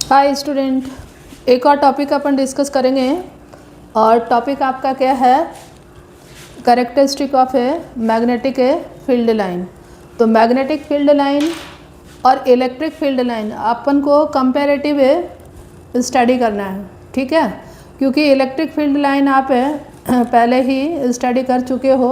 Hi student, एक और topic अपन discuss करेंगे और टॉपिक आपका क्या है, characteristic of a magnetic field line. तो मैग्नेटिक फील्ड लाइन और इलेक्ट्रिक फील्ड लाइन अपन को कंपैरेटिव स्टडी करना है, ठीक है। क्योंकि इलेक्ट्रिक फील्ड लाइन आप पहले ही स्टडी कर चुके हो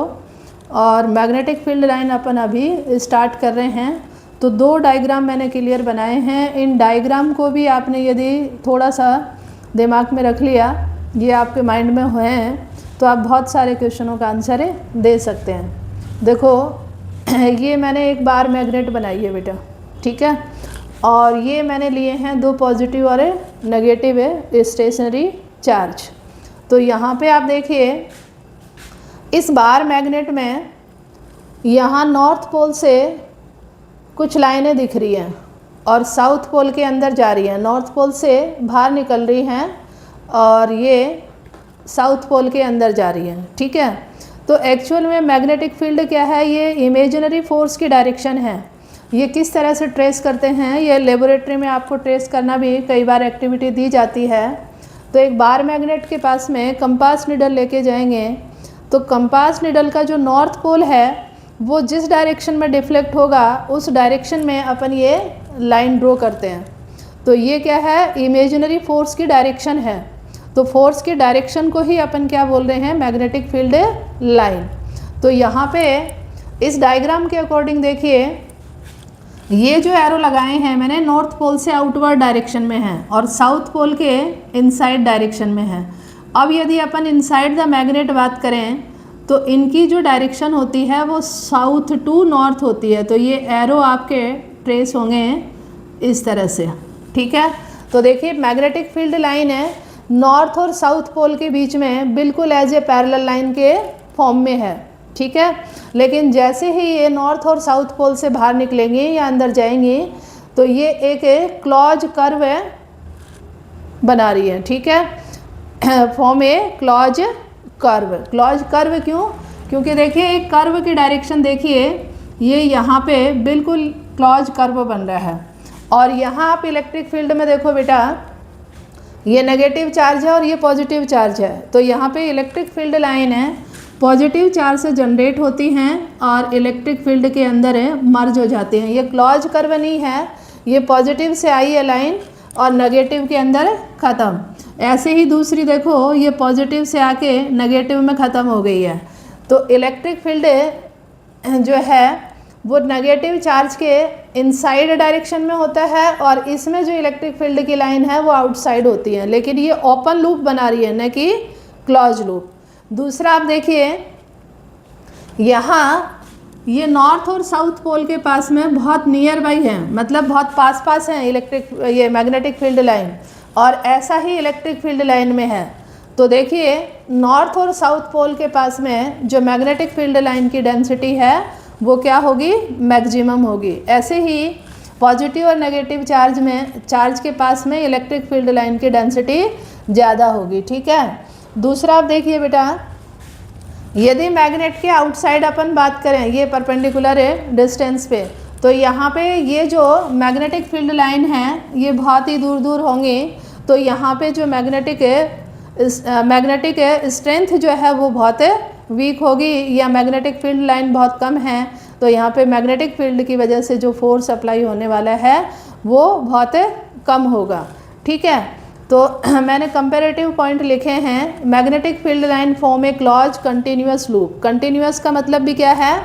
और मैग्नेटिक फील्ड लाइन अपन अभी स्टार्ट कर रहे हैं। तो दो डायग्राम मैंने क्लियर बनाए हैं। इन डायग्राम को भी आपने यदि थोड़ा सा दिमाग में रख लिया, ये आपके माइंड में हैं, तो आप बहुत सारे क्वेश्चनों का आंसर दे सकते हैं। देखो ये मैंने एक बार मैग्नेट बनाई है बेटा, ठीक है। और ये मैंने लिए हैं दो पॉजिटिव और नेगेटिव स्टेशनरी चार्ज। तो यहाँ पे आप देखिए इस बार मैग्नेट में यहाँ नॉर्थ पोल से कुछ लाइनें दिख रही हैं और साउथ पोल के अंदर जा रही हैं। नॉर्थ पोल से बाहर निकल रही हैं और ये साउथ पोल के अंदर जा रही हैं, ठीक है। तो एक्चुअल में मैग्नेटिक फील्ड क्या है, ये इमेजिनरी फोर्स की डायरेक्शन है। ये किस तरह से ट्रेस करते हैं, ये लेबोरेटरी में आपको ट्रेस करना भी कई बार एक्टिविटी दी जाती है। तो एक बार मैग्नेट के पास में कंपास निडल लेके जाएंगे, तो कंपास निडल का जो नॉर्थ पोल है वो जिस डायरेक्शन में डिफ्लेक्ट होगा उस डायरेक्शन में अपन ये लाइन ड्रॉ करते हैं। तो ये क्या है, इमेजिनरी फोर्स की डायरेक्शन है। तो फोर्स की डायरेक्शन को ही अपन क्या बोल रहे हैं, मैग्नेटिक फील्ड लाइन। तो यहाँ पे इस डायग्राम के अकॉर्डिंग देखिए, ये जो एरो लगाए हैं मैंने नॉर्थ पोल से आउटवर्ड डायरेक्शन में हैं और साउथ पोल के इनसाइड डायरेक्शन में हैं। अब यदि अपन इनसाइड द मैग्नेट बात करें तो इनकी जो डायरेक्शन होती है वो साउथ टू नॉर्थ होती है। तो ये एरो आपके ट्रेस होंगे इस तरह से, ठीक है। तो देखिए मैग्नेटिक फील्ड लाइन है नॉर्थ और साउथ पोल के बीच में बिल्कुल एज ए पैरेलल लाइन के फॉर्म में है, ठीक है। लेकिन जैसे ही ये नॉर्थ और साउथ पोल से बाहर निकलेंगे या अंदर जाएंगे तो ये एक क्लॉज कर्व बना रही है, ठीक है। फॉर्म ए क्लॉज कर्व। क्लॉज कर्व क्यों, क्योंकि देखिए एक कर्व की डायरेक्शन देखिए, ये यहाँ पे बिल्कुल क्लॉज कर्व बन रहा है। और यहाँ आप इलेक्ट्रिक फील्ड में देखो बेटा, ये नेगेटिव चार्ज है और ये पॉजिटिव चार्ज है। तो यहाँ पे इलेक्ट्रिक फील्ड लाइन है पॉजिटिव चार्ज से जनरेट होती हैं और इलेक्ट्रिक फील्ड के अंदर मर्ज हो जाती हैं। ये क्लॉज कर्व नहीं है, ये पॉजिटिव से आई है लाइन और नेगेटिव के अंदर ख़त्म। ऐसे ही दूसरी देखो, ये पॉजिटिव से आके नेगेटिव में ख़त्म हो गई है। तो इलेक्ट्रिक फील्ड जो है वो नेगेटिव चार्ज के इनसाइड डायरेक्शन में होता है और इसमें जो इलेक्ट्रिक फील्ड की लाइन है वो आउटसाइड होती है। लेकिन ये ओपन लूप बना रही है, न कि क्लोज लूप। दूसरा आप देखिए, यहाँ ये नॉर्थ और साउथ पोल के पास में बहुत नियर बाई है, मतलब बहुत पास पास हैं ये मैग्नेटिक फील्ड लाइन, और ऐसा ही इलेक्ट्रिक फील्ड लाइन में है। तो देखिए नॉर्थ और साउथ पोल के पास में जो मैग्नेटिक फील्ड लाइन की डेंसिटी है वो क्या होगी, मैक्सिमम होगी। ऐसे ही पॉजिटिव और नेगेटिव चार्ज के पास में इलेक्ट्रिक फील्ड लाइन की डेंसिटी ज़्यादा होगी, ठीक है। दूसरा आप देखिए बेटा, यदि मैग्नेट के आउटसाइड अपन बात करें, ये परपेंडिकुलर है डिस्टेंस पे, तो यहाँ पे ये जो मैग्नेटिक फील्ड लाइन है ये बहुत ही दूर दूर होंगी। तो यहाँ पे जो मैग्नेटिक स्ट्रेंथ जो है वो बहुत वीक होगी या मैग्नेटिक फील्ड लाइन बहुत कम है। तो यहाँ पे मैग्नेटिक फील्ड की वजह से जो फोर्स अप्लाई होने वाला है वो बहुत कम होगा, ठीक है। तो मैंने कंपैरेटिव पॉइंट लिखे हैं। मैग्नेटिक फील्ड लाइन फॉर्म ए क्लॉज कंटिन्यूस लूप। कंटिन्यूस का मतलब भी क्या है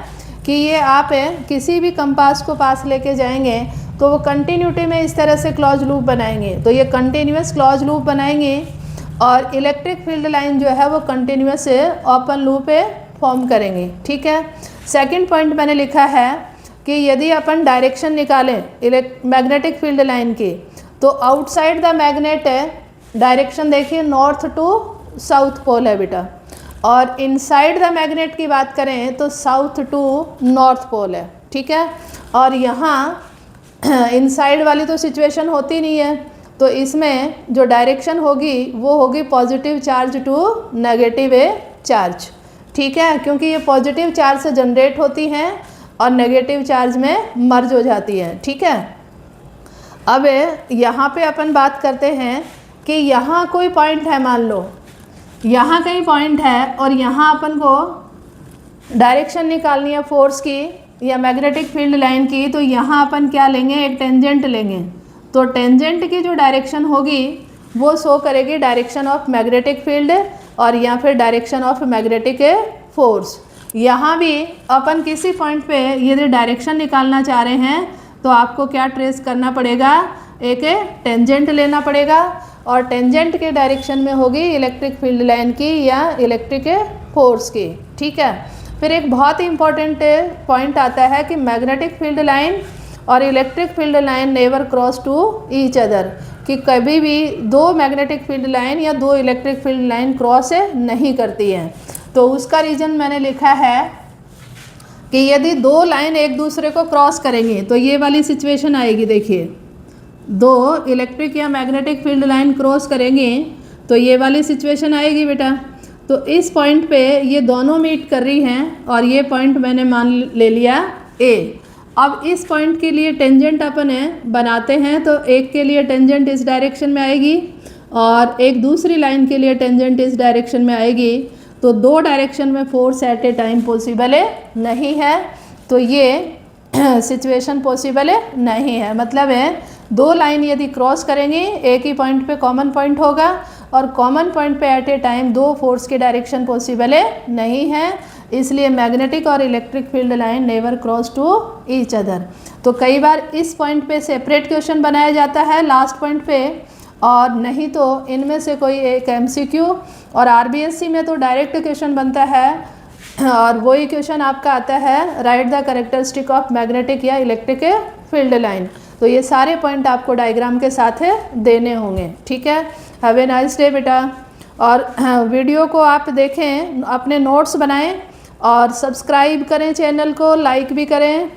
कि ये आप किसी भी कंपास को पास लेके जाएंगे तो वो कंटिन्यूटी में इस तरह से क्लॉज लूप बनाएंगे। तो ये कंटिन्यूस क्लॉज लूप बनाएंगे और इलेक्ट्रिक फील्ड लाइन जो है वो कंटिन्यूस ओपन लूप फॉर्म करेंगे, ठीक है। सेकंड पॉइंट मैंने लिखा है कि यदि अपन डायरेक्शन निकालें मैग्नेटिक फील्ड लाइन की, तो आउटसाइड द मैग्नेट डायरेक्शन देखिए नॉर्थ टू साउथ पोल है बेटा, और इनसाइड द मैग्नेट की बात करें तो साउथ टू नॉर्थ पोल है, ठीक है। और यहाँ इनसाइड वाली तो सिचुएशन होती नहीं है, तो इसमें जो डायरेक्शन होगी वो होगी positive charge to negative charge, ठीक है। क्योंकि ये पॉजिटिव चार्ज से जनरेट होती हैं और नेगेटिव चार्ज में मर्ज हो जाती है, ठीक है। अब यहाँ पे अपन बात करते हैं कि यहाँ कोई पॉइंट है, मान लो यहाँ कहीं पॉइंट है और यहाँ अपन को डायरेक्शन निकालनी है फोर्स की या मैग्नेटिक फील्ड लाइन की, तो यहाँ अपन क्या लेंगे, एक टेंजेंट लेंगे। तो टेंजेंट की जो डायरेक्शन होगी वो शो करेगी डायरेक्शन ऑफ मैग्नेटिक फील्ड और या फिर डायरेक्शन ऑफ मैग्नेटिक फोर्स। यहाँ भी अपन किसी पॉइंट पे यदि डायरेक्शन निकालना चाह रहे हैं तो आपको क्या ट्रेस करना पड़ेगा, एक टेंजेंट लेना पड़ेगा और टेंजेंट के डायरेक्शन में होगी इलेक्ट्रिक फील्ड लाइन की या इलेक्ट्रिक फोर्स की। ठीक है, फिर एक बहुत ही इंपॉर्टेंट पॉइंट आता है कि मैग्नेटिक फील्ड लाइन और electric field line never cross to each other, कि कभी भी दो मैग्नेटिक फील्ड लाइन या दो इलेक्ट्रिक फील्ड लाइन क्रॉस नहीं करती हैं। तो उसका रीज़न मैंने लिखा है कि यदि दो लाइन एक दूसरे को क्रॉस करेंगे तो ये वाली सिचुएशन आएगी। देखिए, दो इलेक्ट्रिक या मैग्नेटिक फील्ड लाइन क्रॉस करेंगे तो ये वाली सिचुएशन आएगी बेटा। तो इस पॉइंट पे ये दोनों मीट कर रही हैं और ये पॉइंट मैंने मान ले लिया ए। अब इस पॉइंट के लिए टेंजेंट अपन बनाते हैं, तो एक के लिए टेंजेंट इस डायरेक्शन में आएगी और एक दूसरी लाइन के लिए टेंजेंट इस डायरेक्शन में आएगी। तो दो डायरेक्शन में force at a time possible नहीं है, तो ये सिचुएशन पॉसिबल नहीं है। मतलब है दो लाइन यदि क्रॉस करेंगे एक ही पॉइंट पे कॉमन पॉइंट होगा और कॉमन पॉइंट पे एट ए टाइम दो फोर्स की डायरेक्शन पॉसिबल नहीं है, इसलिए मैग्नेटिक और electric field line never cross to each other. तो कई बार इस पॉइंट पे सेपरेट क्वेश्चन बनाया जाता है लास्ट पॉइंट पे, और नहीं तो इनमें से कोई एक एमसीक्यू और आरबीएससी में तो डायरेक्ट क्वेश्चन बनता है और वही क्वेश्चन आपका आता है right the characteristic of magnetic या इलेक्ट्रिक फील्ड लाइन। तो ये सारे पॉइंट आपको डायग्राम के साथ देने होंगे। ठीक है, हैव ए नाइस डे बेटा। और वीडियो को आप देखें, अपने नोट्स बनाएं और सब्सक्राइब करें, चैनल को लाइक भी करें।